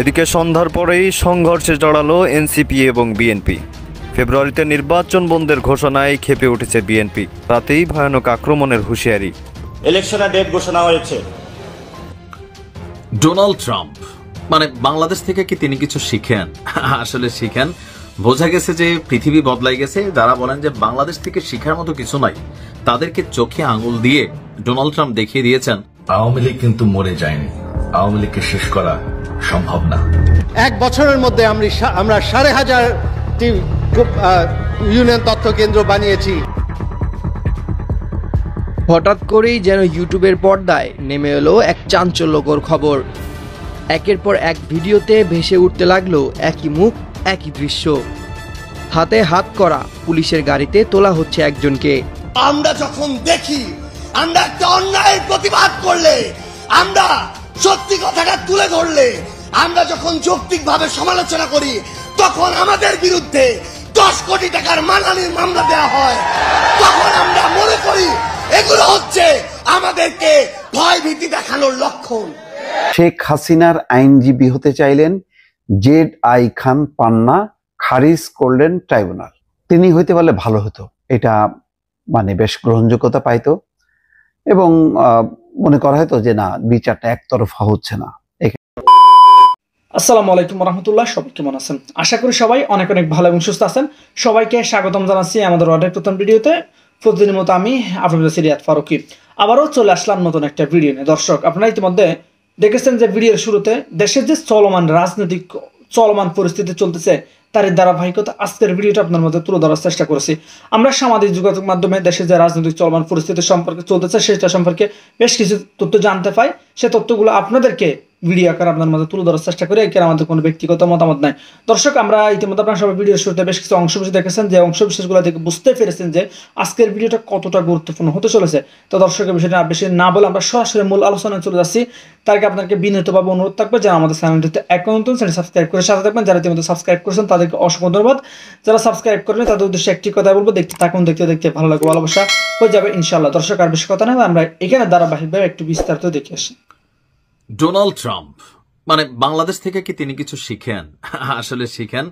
এদিকে সন্ধ্যার পরেই সংঘর্ষে জড়ালো এনসিপি এবং বিএনপি। ফেব্রুয়ারিতে নির্বাচন বন্ধের ঘোষণায় ক্ষেপে উঠেছে বিএনপি। রাতেই ভয়ানক আক্রমণের হুঁশিয়ারি। ইলেকশনের ডেট ঘোষণা হয়েছে। ডোনাল্ড ট্রাম্প মানে বাংলাদেশ থেকে কি তিনি কিছু শিখেন? আসলে শিখেন। বোঝা গেছে যে পৃথিবী বদলাই গেছে। যারা বলেন যে বাংলাদেশ থেকে শিখার মতো কিছু নাই, তাদেরকে চোখে আঙুল দিয়ে ডোনাল্ড ট্রাম্প দেখিয়ে দিয়েছেন আওয়ামী লীগ কিন্তু মরে যায়নি, আওয়ামী লীগকে শেষ করা সম্ভব না। এক বছরের মধ্যে আমরা 5,500টি ইউনিয়ন তথ্য কেন্দ্র বানিয়েছি। হঠাৎ করেই যেন ইউটিউবের পর্দায় নেমে এলো এক চাঞ্চল্যকর খবর। একের পর এক ভিডিওতে ভেসে উঠতে লাগলো একই মুখ, একই দৃশ্য। হাতে হাত করা পুলিশের গাড়িতে তোলা হচ্ছে একজনকে। আমরা যখন দেখি আমরা একটা অন্যায়ের প্রতিবাদ করলে, আমরা সত্যি কথাটা তুলে ধরলে, আমরা যখন যৌক্তিকভাবে সমালোচনা করি, তখন আমাদের বিরুদ্ধে 10 কোটি টাকার মানহানির মামলা দেওয়া হয়। তখন আমরা মনে করি এগুলো হচ্ছে আমাদেরকে ভয় ভীতি দেখানোর লক্ষণ। শেখ হাসিনার আইনজীবী হতে চাইলেন জেড.আই. খান পান্না, খারিজ করলেন ট্রাইব্যুনাল। তিনি হইতে পারলে ভালো হতো, এটা মানে বেশ গ্রহণযোগ্যতা পাইতো এবং মনে করা হয়তো যে না, বিচারটা একতরফা হচ্ছে না। আসসালামু আলাইকুম রহমতুল্লাহ। সবাই কেমন আছেন? আশা করি সবাই অনেক অনেক ভালো এবং সুস্থ আছেন। সবাইকে স্বাগতম জানাচ্ছি আমাদের অর্ডার প্রথম ভিডিওতে। প্রতিদিনের মতো আমি আপনাদের সিরিয়াত ফারুকি আবারও চলে আসলাম নতুন একটা ভিডিও নিয়ে। দর্শক, আপনারা ইতিমধ্যে দেখেছেন যে ভিডিওর শুরুতে দেশের যে চলমান পরিস্থিতি চলতেছে, তার ধারাবাহিকতা আজকের ভিডিওটা আপনার মধ্যে তুলে ধরার চেষ্টা করেছি। আমরা সামাজিক যোগাযোগ মাধ্যমে দেশের যে রাজনৈতিক চলমান পরিস্থিতি সম্পর্কে চলতেছে, সেটা সম্পর্কে বেশ কিছু তথ্য জানতে পাই। সে তথ্যগুলো আপনাদেরকে ভিডিও আকার আপনার মধ্যে তুলে ধরার চেষ্টা করি। এখানে আমাদের কোনো ব্যক্তিগত মতামত নাই। দর্শক, আমরা ইতিমধ্যে আপনারা সবাই ভিডিওর শুরুতে বেশ কিছু অংশবিশেষ দেখেছেন, যে অংশবিশেষগুলো দেখে বুঝতে পেরেছেন যে আজকের ভিডিওটা কতটা গুরুত্বপূর্ণ হতে চলেছে। তো দর্শকের বিষয়টা বেশি না বলে আমরা সরাসরি মূল আলোচনায় চলে যাচ্ছি। তার আগে আপনাকে বিনীতভাবে অনুরোধ থাকবে যারা আমাদের চ্যানেলটিতে এখন নতুন, চ্যানেল সাবস্ক্রাইব করে সাথে থাকবেন। যারা ইতিমধ্যে সাবস্ক্রাইব করেছেন তাদেরকে অসংখ্য ধন্যবাদ। যারা সাবস্ক্রাইব করেন তাদের উদ্দেশ্যে একটি কথা বলবো, দেখতে থাকুন, দেখতে ভালো লাগবে, ভালোবাসা হয়ে যাবে ইনশাআল্লাহ। দর্শক, আর বেশি কথা নয়, আমরা এখানে ধারাবাহিকভাবে একটু বিস্তারিত দেখে আসি। ডোনাল্ড ট্রাম্প মানে বাংলাদেশ থেকে কি তিনি কিছু শিখেন? আসলে শিখেন।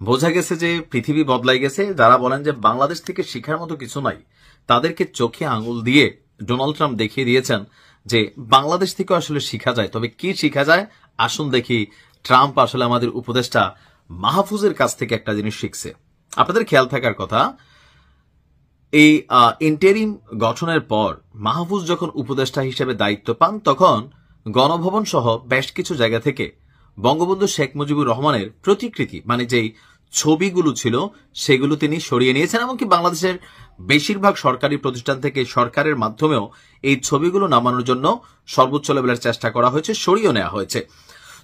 বোঝা গেছে যে পৃথিবী বদলাই গেছে। যারা বলেন যে বাংলাদেশ থেকে শিখার মতো কিছু নাই, তাদেরকে চোখে আঙুল দিয়ে ডোনাল্ড ট্রাম্প দেখিয়ে দিয়েছেন যে বাংলাদেশ থেকে আসলে শিখা যায়। তবে কি শিখা যায় আসুন দেখি। ট্রাম্প আসলে আমাদের উপদেষ্টা মাহফুজের কাছ থেকে একটা জিনিস শিখছে। আপনাদের খেয়াল থাকার কথা, এই ইন্টারিম গঠনের পর মাহফুজ যখন উপদেষ্টা হিসেবে দায়িত্ব পান, তখন গণভবন সহ বেশ কিছু জায়গা থেকে বঙ্গবন্ধু শেখ মুজিবুর রহমানের প্রতিকৃতি মানে যেই ছবিগুলো ছিল সেগুলো তিনি সরিয়ে নিয়েছেন। এমনকি বাংলাদেশের বেশিরভাগ সরকারি প্রতিষ্ঠান থেকে সরকারের মাধ্যমেও এই ছবিগুলো নামানোর জন্য সর্বোচ্চ লেভেলের চেষ্টা করা হয়েছে, সরিয়ে নেওয়া হয়েছে।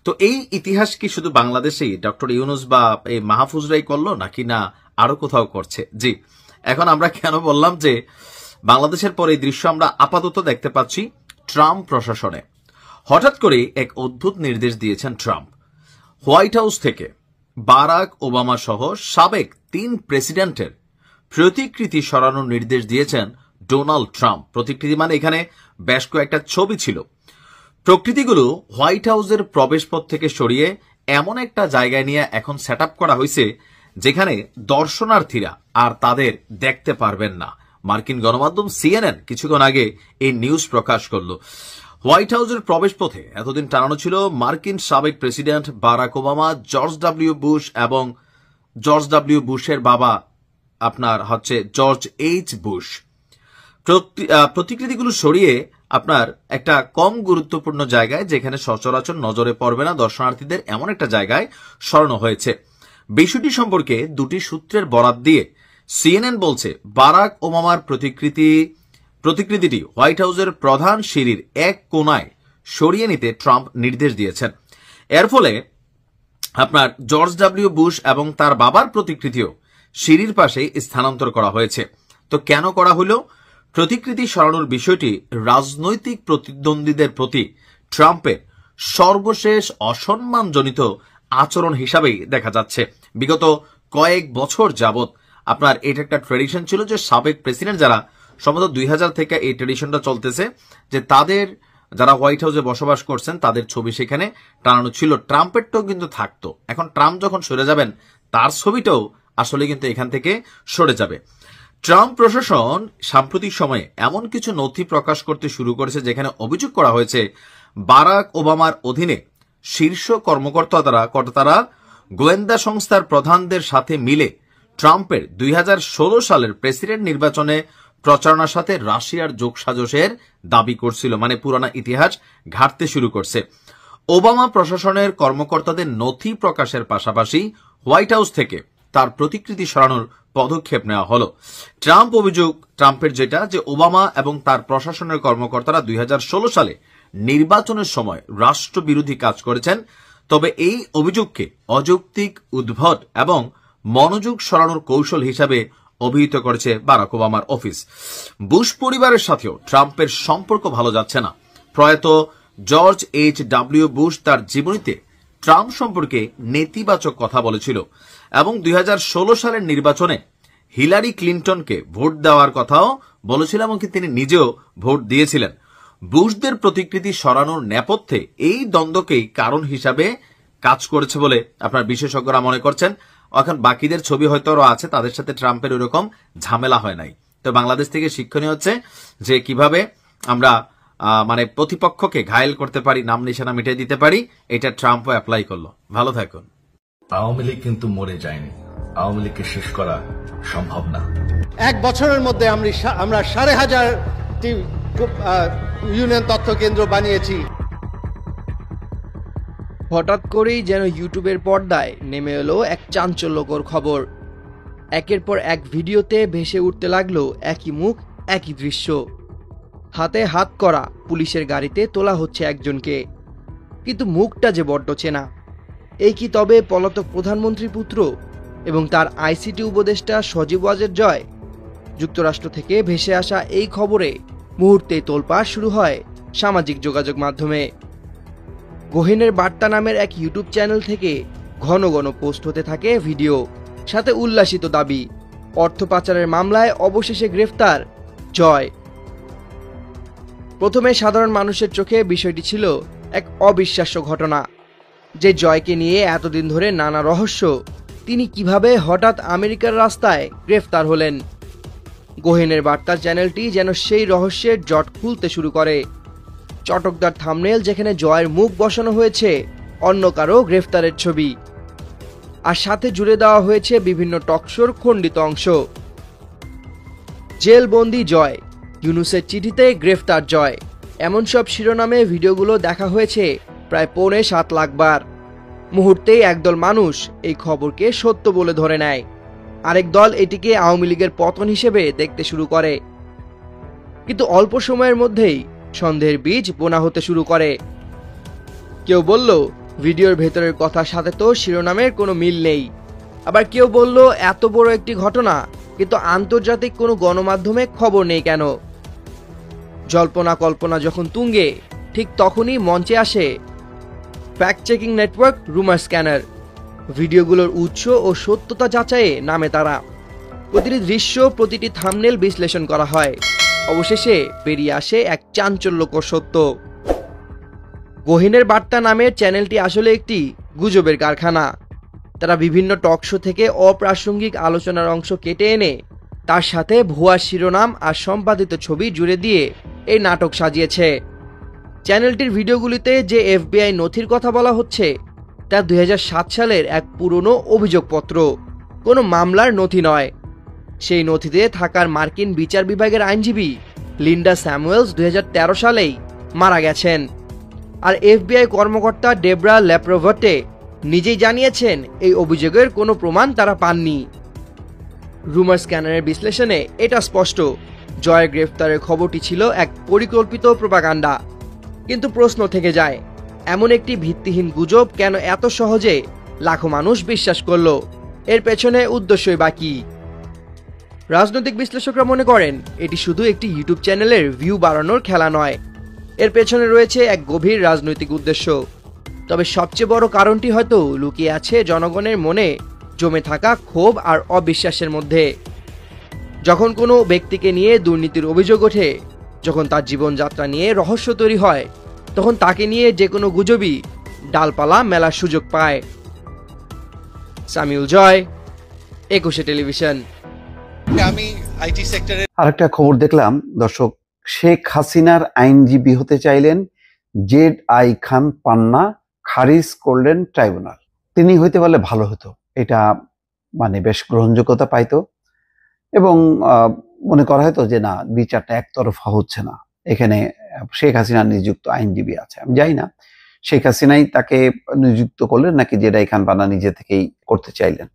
তো এই ইতিহাস কি শুধু বাংলাদেশেই ডক্টর ইউনুস বা এই মাহফুজরাই করলো নাকি না আরো কোথাও করছে? জি, এখন আমরা কেন বললাম যে বাংলাদেশের পর এই দৃশ্য আমরা আপাতত দেখতে পাচ্ছি ট্রাম্প প্রশাসনে। হঠাৎ করে এক অদ্ভুত নির্দেশ দিয়েছেন ট্রাম্প। হোয়াইট হাউস থেকে বারাক ওবামা সহ সাবেক 3 প্রেসিডেন্টের প্রতিকৃতি সরানোর নির্দেশ দিয়েছেন ডোনাল্ড ট্রাম্প। প্রতিকৃতি মানে এখানে বেশ কয়েকটা ছবি ছিল। প্রকৃতিগুলো হোয়াইট হাউসের প্রবেশপথ থেকে সরিয়ে এমন একটা জায়গায় নিয়ে এখন সেট আপ করা হয়েছে যেখানে দর্শনার্থীরা আর তাদের দেখতে পারবেন না। মার্কিন গণমাধ্যম সিএনএন কিছুক্ষণ আগে এই নিউজ প্রকাশ করল। হোয়াইট হাউসের প্রবেশপথে এতদিন টানানো ছিল মার্কিন সাবেক president Barack Obama, George W Bush এবং জর্জ ডব্লিউ বুশের বাবা আপনার হচ্ছে জর্জ এইচ বুশ। প্রতিকৃতিগুলো সরিয়ে আপনার একটা কম গুরুত্বপূর্ণ জায়গায়, যেখানে সচরাচর নজরে পড়বে না দর্শনার্থীদের, এমন একটা জায়গায় সরানো হয়েছে। বিষয়টি সম্পর্কে দুটি সূত্রের বরাত দিয়ে সিএনএন বলছে, বারাক ওবামার প্রতিকৃতিটি হোয়াইট হাউসের প্রধান সিঁড়ির এক কোণায় সরিয়ে নিতে ট্রাম্প নির্দেশ দিয়েছেন। এর ফলে আপনার জর্জ ডব্লিউ বুশ এবং তার বাবার প্রতিকৃতিও সিঁড়ির পাশে স্থানান্তর করা হয়েছে। তো কেন করা হলো? প্রতিকৃতি সরানোর বিষয়টি রাজনৈতিক প্রতিদ্বন্দ্বীদের প্রতি ট্রাম্পের সর্বশেষ অসম্মানজনিত আচরণ হিসাবেই দেখা যাচ্ছে। বিগত কয়েক বছর যাবৎ আপনার এটা একটা ট্রেডিশন ছিল যে সাবেক প্রেসিডেন্ট যারা সম্ভবত 2000 থেকে এই ট্রেডিশনটা চলতেছে যে তাদের যারা হোয়াইট হাউসে বসবাস করছেন তাদের ছবি সেখানে টানানো ছিল। ট্রাম্পেরটাও কিন্তু থাকতো। এখন ট্রাম্প যখন সরে যাবেন তার ছবিটাও আসলে কিন্তু এখান থেকে সরে যাবে। ট্রাম্প প্রশাসন সাম্প্রতিক সময়ে এমন কিছু নথি প্রকাশ করতে শুরু করেছে যেখানে অভিযোগ করা হয়েছে বারাক ওবামার অধীনে শীর্ষ কর্মকর্তারা গোয়েন্দা সংস্থার প্রধানদের সাথে মিলে ট্রাম্পের 2016 সালের প্রেসিডেন্ট নির্বাচনে প্রচারণার সাথে রাশিয়ার যোগসাজশের দাবি করছিল, মানে পুরানা ইতিহাস ঘাটতে শুরু করছে। ওবামা প্রশাসনের কর্মকর্তাদের নথি প্রকাশের পাশাপাশি হোয়াইট হাউস থেকে তার প্রতিকৃতি সরানোর পদক্ষেপ নেওয়া হলো। ট্রাম্পের যেটা যে ওবামা এবং তার প্রশাসনের কর্মকর্তারা 2016 সালে নির্বাচনের সময় রাষ্ট্রবিরোধী কাজ করেছেন। তবে এই অভিযোগকে অযৌক্তিক, উদ্ভট এবং মনোযোগ সরানোর কৌশল হিসাবে অভিহিত করেছে বারাক ওবামার অফিস। বুশ পরিবারের সাথেও ট্রাম্পের সম্পর্ক ভালো যাচ্ছে না। প্রয়াত জর্জ H.W. বুশ তার জীবনীতে ট্রাম্প সম্পর্কে নেতিবাচক কথা বলেছিল এবং 2016 সালের নির্বাচনে হিলারি ক্লিন্টনকে ভোট দেওয়ার কথাও বলেছিল, এমনকি তিনি নিজেও ভোট দিয়েছিলেন। বুশদের প্রতিকৃতি সরানোর নেপথ্যে এই দ্বন্দ্বকেই কারণ হিসাবে কাজ করেছে বলে আপনার বিশেষজ্ঞরা মনে করছেন। এখন বাকিদের ছবি হয়তো আছে, তাদের সাথে ট্রাম্পের ওরকম ঝামেলা হয় নাই। তো বাংলাদেশ থেকে শিক্ষণীয় হচ্ছে যে কিভাবে আমরা মানে প্রতিপক্ষকে ঘায়েল করতে পারি, নাম নিশানা মিটিয়ে দিতে পারি। এটা ট্রাম্পও অ্যাপ্লাই করলো। ভালো থাকুন। আওয়ামী লীগ কিন্তু মরে যায়নি। আওয়ামী লীগকে শেষ করা সম্ভব না। এক বছরের মধ্যে আমরা 5,500টি ইউনিয়ন তথ্য কেন্দ্র বানিয়েছি। হঠাৎ করেই যেন ইউটিউবের পর্দায় নেমে এলো এক চাঞ্চল্যকর খবর। একের পর এক ভিডিওতে ভেসে উঠতে লাগলো একই মুখ, একই দৃশ্য। হাতে হাত করা পুলিশের গাড়িতে তোলা হচ্ছে একজনকে, কিন্তু মুখটা যে বড্ড চেনা। এই কি তবে পলাতক প্রধানমন্ত্রীর পুত্র এবং তার আইসিটি উপদেষ্টা সজীব ওয়াজেদ জয়? যুক্তরাষ্ট্র থেকে ভেসে আসা এই খবরে মুহূর্তেই তোলপাড় শুরু হয় সামাজিক যোগাযোগ মাধ্যমে। গহীনের বার্তা নামের এক ইউটিউব চ্যানেল থেকে ঘন ঘন পোস্ট হতে থাকে ভিডিও, সাথে উল্লাসিত দাবি অর্থ পাচারের মামলায় অবশেষে গ্রেফতার জয়। প্রথমে সাধারণ মানুষের চোখে বিষয়টি ছিল এক অবিশ্বাস্য ঘটনা, যে জয়কে নিয়ে এতদিন ধরে নানা রহস্য, তিনি কিভাবে হঠাৎ আমেরিকার রাস্তায় গ্রেফতার হলেন। গহীনের বার্তা চ্যানেলটি যেন সেই রহস্যের জট খুলতে শুরু করে। চটকদার থাম্বনেল যেখানে জয়ের মুখ বসানো হয়েছে অন্য কারো গ্রেফতারের ছবি, আর সাথে জুড়ে দেওয়া হয়েছে বিভিন্ন টকশোর খণ্ডিত অংশ। জেলবন্দি জয়, ইউনুসের চিঠিতে গ্রেফতার জয়, এমন সব শিরোনামে ভিডিওগুলো দেখা হয়েছে প্রায় 7.25 লাখ বার। মুহূর্তেই একদল মানুষ এই খবরকে সত্য বলে ধরে নেয়, আরেক দল এটিকে আওয়ামী লীগের পতন হিসেবে দেখতে শুরু করে। কিন্তু অল্প সময়ের মধ্যেই সন্দেহের বীজ বোনা হতে শুরু করে। কেউ বলল ভিডিওর ভেতরের কথার সাথে তো শিরোনামের কোনো মিল নেই, আবার কেউ বলল এত বড় একটি ঘটনা কিন্তু আন্তর্জাতিক কোনো গণমাধ্যমে খবর নেই কেন। জল্পনা কল্পনা যখন তুঙ্গে, ঠিক তখনই মঞ্চে আসে ফ্যাক্ট চেকিং নেটওয়ার্ক রুমার স্ক্যানার। ভিডিওগুলোর উৎস ও সত্যতা যাচাইয়ে নামে তারা। প্রতিটি দৃশ্য, প্রতিটি থাম্বনেল বিশ্লেষণ করা হয়। অবশেষে বেরিয়ে আসে এক চাঞ্চল্যকর সত্য। গহীনের বার্তা নামের চ্যানেলটি আসলে একটি গুজবের কারখানা। তারা বিভিন্ন টক শো থেকে অপ্রাসঙ্গিক আলোচনার অংশ কেটে এনে তার সাথে ভুয়া শিরোনাম আর সম্পাদিত ছবি জুড়ে দিয়ে এই নাটক সাজিয়েছে। চ্যানেলটির ভিডিওগুলিতে যে FBI নথির কথা বলা হচ্ছে তা 2007 সালের এক পুরনো অভিযোগপত্র, কোনো মামলার নথি নয়। সেই নথিতে থাকার মার্কিন বিচার বিভাগের আইনজীবী লিন্ডা স্যামুয়েলস 2013 সালেই মারা গেছেন। আর FBI কর্মকর্তা ডেবরা ল্যাপ্রভটে নিজেই জানিয়েছেন এই অভিযোগের কোনো প্রমাণ তারা পাননি। রুমার স্ক্যানারের বিশ্লেষণে এটা স্পষ্ট, জয়ের গ্রেফতারের খবরটি ছিল এক পরিকল্পিত প্রোপাগান্ডা। কিন্তু প্রশ্ন থেকে যায়, এমন একটি ভিত্তিহীন গুজব কেন এত সহজে লাখো মানুষ বিশ্বাস করলো? এর পেছনে উদ্দেশ্যই বাকি। রাজনৈতিক বিশ্লেষকরা মনে করেন এটি শুধু একটি ইউটিউব চ্যানেলের ভিউ বাড়ানোর খেলা নয়, এর পেছনে রয়েছে এক গভীর রাজনৈতিক উদ্দেশ্য। তবে সবচেয়ে বড় কারণটি হয়তো লুকিয়ে আছে জনগণের মনে জমে থাকা ক্ষোভ আর অবিশ্বাসের মধ্যে। যখন কোনো ব্যক্তিকে নিয়ে দুর্নীতির অভিযোগ ওঠে, যখন তার জীবনযাত্রা নিয়ে রহস্য তৈরি হয় তখন তাকে নিয়ে যে কোনো গুজবই ডালপালা মেলার সুযোগ পায়। সামিউল জয়, 21 টেলিভিশন। আমি আইটি সেক্টরে আরেকটা খবর দেখলাম দর্শক, শেখ হাসিনার আইনজীবী হতে চাইলেন ZI খান পান্না, খারিজ করলেন ট্রাইব্যুনাল। তিনি হইতে পারলে ভালো হতো, এটা মানে বেশ গ্রহণযোগ্যতা পাইতো এবং মনে করা হয়তো যে না, বিচারটা একতরফা হচ্ছে না, এখানে শেখ হাসিনার নিযুক্ত আইনজীবী আছে। আমি জানি না শেখ হাসিনাই তাকে নিযুক্ত করলেন নাকি ZI খান পান্না নিজে থেকেই করতে চাইলেন।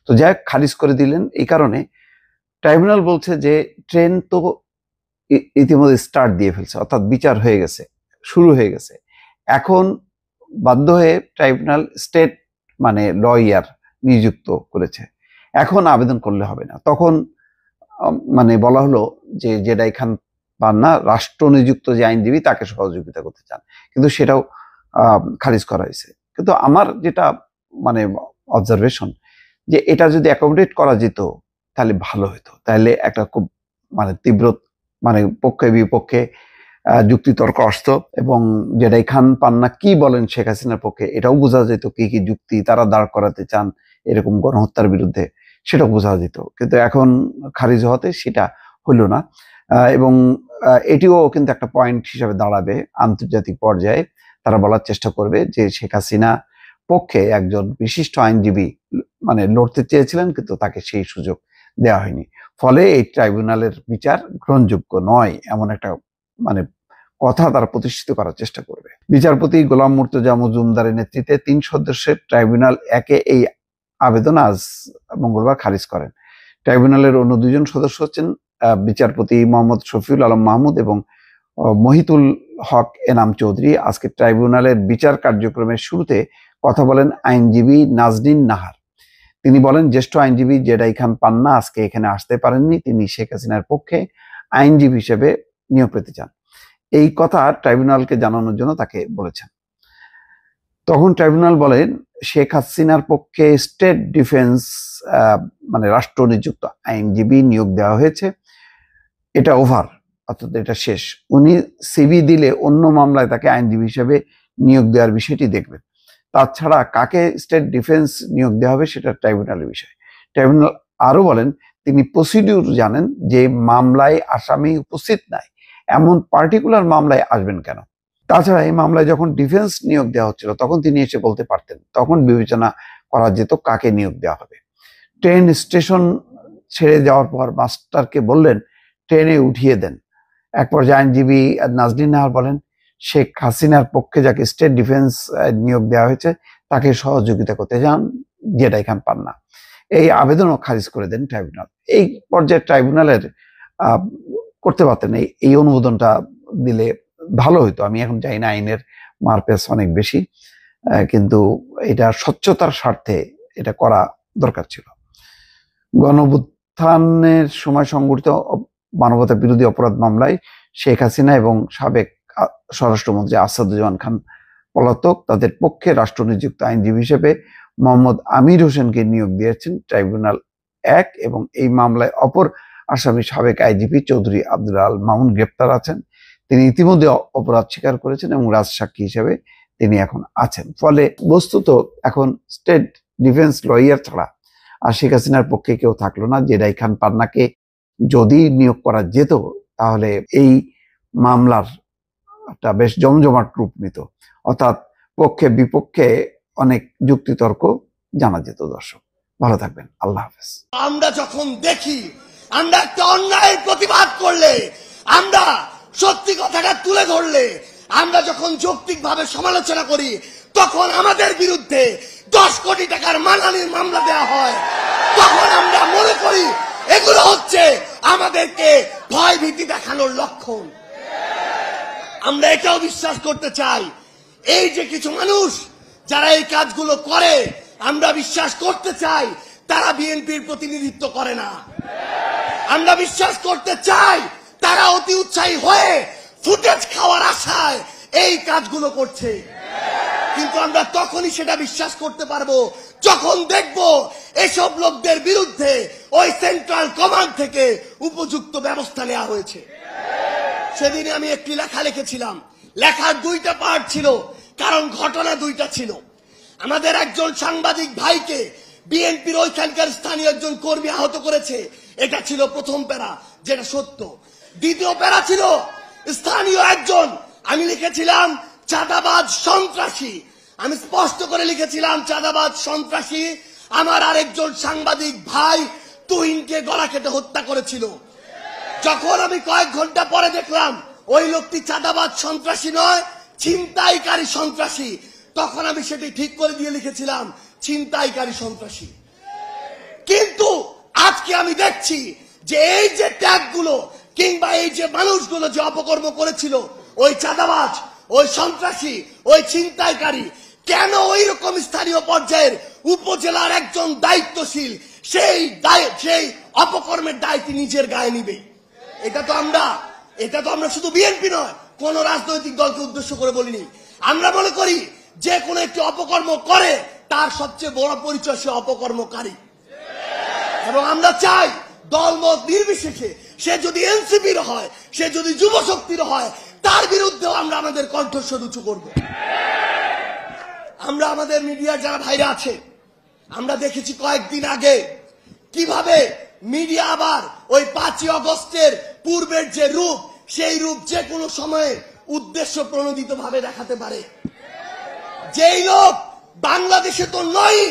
তো যাই খারিজ করে দিলেন। এই কারণে ট্রাইব্যুনাল বলছে যে ট্রেন তো ইতিমধ্যে স্টার্ট দিয়ে ফেলছে, অর্থাৎ বিচার হয়ে গেছে, শুরু হয়ে গেছে। এখন বাধ্য হয়ে ট্রাইব্যুনাল স্টেট মানে লয়ার নিযুক্ত করেছে। এখন আবেদন করলে হবে না। তখন মানে বলা হলো যে ZI খান পান্না রাষ্ট্র নিযুক্ত যে আইনজীবী তাকে সহযোগিতা করতে চান, কিন্তু সেটাও খারিজ করা হয়েছে। কিন্তু আমার যেটা মানে অবজারভেশন, যে এটা যদি অ্যাকোমোডেট করা যেত তাহলে ভালো হতো। তাহলে একটা খুব মানে তীব্র মানে পক্ষে বিপক্ষে যুক্তিতর্ক আসতো এবং ZI খান পান্না কি বলেন শেখ হাসিনার পক্ষে এটাও বোঝা যেত, কি কি যুক্তি তারা দাঁড় করাতে চান এরকম গণহত্যার বিরুদ্ধে, সেটাও বোঝা যেত। কিন্তু এখন খারিজ হওয়াতে সেটা হলো না এবং এটিও কিন্তু একটা পয়েন্ট হিসাবে দাঁড়াবে আন্তর্জাতিক পর্যায়ে। তারা বলার চেষ্টা করবে যে শেখ হাসিনা পক্ষে একজন বিশিষ্ট আইনজীবী মানে লড়তে চেয়েছিলেন, কিন্তু তাকে সেই সুযোগ দেওয়া হয়নি। ফলে এই ট্রাইব্যুনালের বিচার গ্রহণযোগ্য নয় এমন একটা মানে কথা তারা প্রতিষ্ঠিত করার চেষ্টা করবে। বিচারপতি গোলাম মুর্তজা মজুমদারের নেতৃত্বে 3 সদস্যের ট্রাইব্যুনাল একে এই আবেদন আজ মঙ্গলবার খারিজ করেন। ট্রাইব্যুনালের অন্য 2 জন সদস্য হচ্ছেন বিচারপতি মোহাম্মদ শফিউল আলম মাহমুদ এবং মহিতুল হক এনাম চৌধুরী। আজকে ট্রাইব্যুনালের বিচার কার্যক্রমের শুরুতে কথা বলেন আইনজীবী নাজনীন নাহার। তিনি বলেন, জ্যেষ্ঠ আইনজীবী ZI খান পান্না আজকে এখানে আসতে পারেননি, তিনি শেখ হাসিনার পক্ষে আইনজীবী হিসেবে নিয়োগ পেতে চান। এই কথা ট্রাইব্যুনালকে জানানোর জন্য তাকে বলেছেন। তখন ট্রাইব্যুনাল বলেন, শেখ হাসিনার পক্ষে স্টেট ডিফেন্স মানে রাষ্ট্র নিযুক্ত আইনজীবী নিয়োগ দেওয়া হয়েছে, এটা ওভার, অর্থাৎ এটা শেষ। উনি সিভি দিলে অন্য মামলায় তাকে আইনজীবী হিসেবে নিয়োগ দেওয়ার বিষয়টি দেখবেন। তাছাড়া কাকে স্টেট ডিফেন্স নিয়োগ দেওয়া হবে সেটা ট্রাইব্যুনালের বিষয়। ট্রাইব্যুনাল আরো বলেন, তিনি প্রসিডিউর জানেন, যে মামলায় আসামি উপস্থিত নাই এমন পার্টিকুলার মামলায় আসবেন কেন। তাছাড়া এই মামলায় যখন ডিফেন্স নিয়োগ দেওয়া হচ্ছিল তখন তিনি এসে বলতে পারতেন, তখন বিবেচনা করা যেত কাকে নিয়োগ দেওয়া হবে। ট্রেন স্টেশন ছেড়ে যাওয়ার পর মাস্টারকে বললেন ট্রেনে উঠিয়ে দেন। এক পর্যায়ে আইনজীবী নাজনীন নাহার বলেন, শেখ হাসিনার পক্ষে যাকে স্টেট ডিফেন্স নিয়োগ দেওয়া হয়েছে তাকে সহযোগিতা করতে চান ZI খান পান্না। এই আবেদনও খারিজ করে দেন ট্রাইব্যুনাল। এই পর্যায়ে ট্রাইব্যুনালের করতে পারতেন এই অনুমোদনটা দিলে ভালো হতো। আমি এখন জানি না, আইনের মারপ্যাচ অনেক বেশি, কিন্তু এটা স্বচ্ছতার স্বার্থে এটা করা দরকার ছিল। গণঅভ্যুত্থানের সময় সংঘটিত মানবতা বিরোধী অপরাধ মামলায় শেখ হাসিনা এবং সাবেক স্বরাষ্ট্রমন্ত্রী আসাদুজ্জামান খান পলাতক, তাদের পক্ষে রাষ্ট্র নিযুক্ত আইনজীবী হিসেবে মোহাম্মদ আমির হোসেনকে নিয়োগ দিয়েছেন ট্রাইব্যুনাল 1 এবং এই মামলায় অপর আসামি সাবেক আইজিপি চৌধুরী আব্দুল আল মামুন গ্রেপ্তার আছেন। তিনি ইতিমধ্যে অপরাধ স্বীকার করেছেন এবং রাজসাক্ষী হিসেবে তিনি এখন আছেন। ফলে বস্তুত এখন স্টেট ডিফেন্স লয়ার ছাড়া আর শেখ হাসিনার পক্ষে কেউ থাকলো না। ZI খান পান্নাকে যদি নিয়োগ করা যেত তাহলে এই মামলার একটা বেশ জমজমাট রূপ নিত, অর্থাৎ পক্ষে বিপক্ষে অনেক যুক্তিতর্ক জানা যেত। দর্শক ভালো থাকবেন, আল্লাহ হাফেজ। আমরা যখন দেখি আমরা একটা অন্যায়ের প্রতিবাদ করলে, আমরা সত্যি কথাটা তুলে ধরলে, আমরা যখন যৌক্তিকভাবে সমালোচনা করি, তখন আমাদের বিরুদ্ধে 10 কোটি টাকার মানহানির মামলা দেওয়া হয়। তখন আমরা মনে করি এগুলো হচ্ছে আমাদেরকে ভয় ভীতি দেখানোর লক্ষণ। আমরা এটাও বিশ্বাস করতে চাই, এই যে কিছু মানুষ যারা এই কাজগুলো করে, আমরা বিশ্বাস করতে চাই তারা বিএনপির প্রতিনিধিত্ব করে না। আমরা বিশ্বাস করতে চাই তারা অতি উৎসাহী হয়ে ফুটেজ খাওয়ার আশায় এই কাজগুলো করছে। কিন্তু আমরা তখনই সেটা বিশ্বাস করতে পারবো যখন দেখব এসব লোকদের বিরুদ্ধে ওই সেন্ট্রাল কমান্ড থেকে উপযুক্ত ব্যবস্থা নেওয়া হয়েছে। সেদিন আমি একটি লেখা লিখেছিলাম। লেখার দুইটা পার্ট ছিল, কারণ ঘটনা দুইটা ছিল। আমাদের একজন সাংবাদিক ভাইকে বিএনপির ওইখানকার স্থানীয় একজন কর্মী আহত করেছে, এটা ছিল প্রথম প্যারা, যেটা সত্য। দ্বিতীয় প্যারা ছিল স্থানীয় একজন, আমি লিখেছিলাম চাঁদাবাজ সন্ত্রাসী। আমি স্পষ্ট করে লিখেছিলাম চাঁদাবাজ সন্ত্রাসী আমার আরেকজন সাংবাদিক ভাই তুহিনকে গলা কেটে হত্যা করেছিল। যখন আমি কয়েক ঘন্টা পরে দেখলাম ওই লোকটি চাঁদাবাজ সন্ত্রাসী নয়, ছিনতাইকারী সন্ত্রাসী, তখন আমি সেটি ঠিক করে দিয়ে লিখেছিলাম ছিনতাইকারী সন্ত্রাসী। কিন্তু আজকে আমি দেখছি যে এই যে ট্যাগগুলো কিংবা এই যে মানুষগুলো যে অপকর্ম করেছিল, ওই চাঁদাবাজ, ওই সন্ত্রাসী, ওই ছিনতাইকারী, কেন ওই রকম স্থানীয় পর্যায়ের উপজেলার একজন দায়িত্বশীল সেই অপকর্মের দায়িত্ব নিজের গায়ে নিবে? এটা তো আমরা শুধু বিএনপি নয়, কোন রাজনৈতিক দলকে উদ্দেশ্য করে বলিনি। আমরা মনে করি যে কোনো একটি অপকর্ম করে তার সবচেয়ে বড় পরিচয় সে অপকর্মকারী, এবং আমরা চাই দলমত নির্বিশেষে সে যদি এনসিপির হয়, সে যদি যুব শক্তির হয়, তার বিরুদ্ধেও আমরা আমাদের কণ্ঠস্বর উঁচু করব। আমরা আমাদের মিডিয়ার যারা ভাইরা আছে, আমরা দেখেছি কয়েকদিন আগে কিভাবে মিডিয়া আবার ওই 5ই আগস্টের পূর্বের যে রূপ, সেই রূপ যে কোনো সময়ে উদ্দেশ্য প্রণোদিত ভাবে দেখাতে পারে। যেই লোক বাংলাদেশে তো নয়,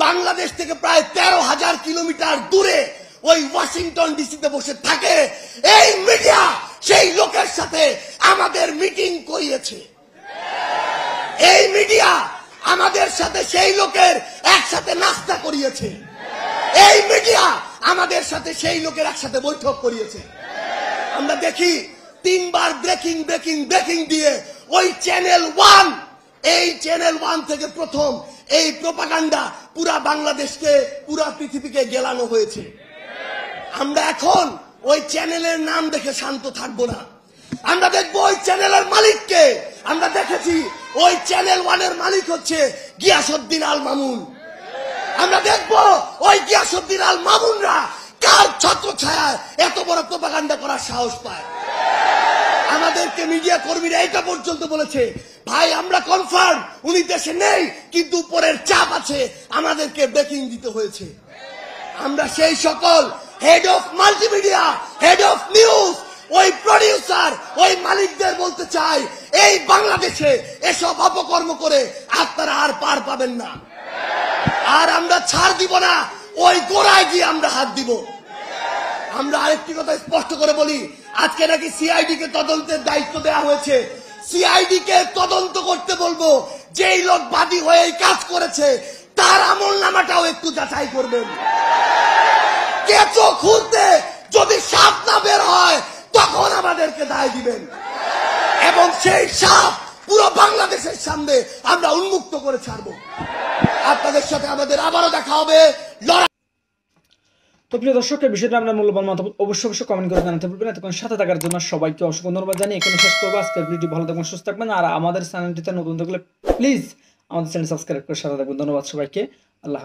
বাংলাদেশ থেকে প্রায় 13,000 কিলোমিটার দূরে ওই ওয়াশিংটন ডিসিতে বসে থাকে, এই মিডিয়া সেই লোকের সাথে আমাদের মিটিং করিয়েছে। এই মিডিয়া আমাদের সাথে সেই লোকের একসাথে নাস্তা করিয়েছে। এই মিডিয়া আমাদের সাথে সেই লোকের একসাথে বৈঠক করিয়েছে। আমরা দেখি 3 বার ব্রেকিং ব্রেকিং ব্রেকিং দিয়ে ওই চ্যানেল 1, এই চ্যানেল 1 থেকে প্রথম এই প্রোপাগান্ডা পুরা বাংলাদেশকে, পুরা পৃথিবীকে গেলানো হয়েছে। আমরা এখন ওই চ্যানেলের নাম দেখে শান্ত থাকবো না, আমরা দেখবো ওই চ্যানেলের মালিককে। আমরা দেখেছি ওই চ্যানেল 1-এর মালিক হচ্ছে গিয়াসউদ্দিন আল মামুন। আমরা দেখবো ওই গিয়াসউদ্দিন আল মামুনরা কার ছত্র ছায়ায় এত বড় প্রোপাগান্ডা করার সাহস পায়। আমাদেরকে মিডিয়া কর্মীরা এটা পর্যন্ত বলেছে, ভাই আমরা কনফার্ম উনি দেশে নেই, কিন্তু উপরের চাপ আছে, আমাদেরকে ব্রেকিং দিতে হয়েছে। আমরা সেই সকল head of multimedia, head of news, ওই প্রডিউসার, ওই মালিকদের বলতে চাই, এই বাংলাদেশে এসব অপকর্ম করে আপনারা আর পার পাবেন না। আর আমরা ছাড় দিব না, ওই গোড়ায় গিয়ে আমরা হাত দিব। আমরা আরেকটি কথা স্পষ্ট করে বলি, আজকে নাকি সিআইডি কে তদন্তের দায়িত্ব দেওয়া হয়েছে। সিআইডি কে তদন্ত করতে বলবো, যেই লোক বাদী হয়ে এই কাজ করেছে তার আমলনামাটাও একটু যাচাই করবেন। কেঁচো খুলতে যদি সাপ না বের হয় তখন আমাদেরকে দায় দিবেন, এবং সেই সাপ পুরো বাংলাদেশের সামনে আমরা উন্মুক্ত করে ছাড়বো। আপনাদের সাথে আমাদের আবারও দেখা হবে। তো প্রিয় দর্শক, এই বিষয়টা আপনার মূল্যবান মতামত অবশ্যই কমেন্ট করে জানাতে ভুলবেন না। তখন সাথে থাকার জন্য সবাইকে অসংখ্য ধন্যবাদ জানিয়ে এখানে শেষ করবো আজকের ভিডিও। ভালো থাকবেন, সুস্থ থাকবেন, আর আমাদের চ্যানেলটিতে নতুন থাকলে প্লিজ আমাদের চ্যানেল সাবস্ক্রাইব করে সাথে থাকবেন। ধন্যবাদ সবাইকে, আল্লাহ।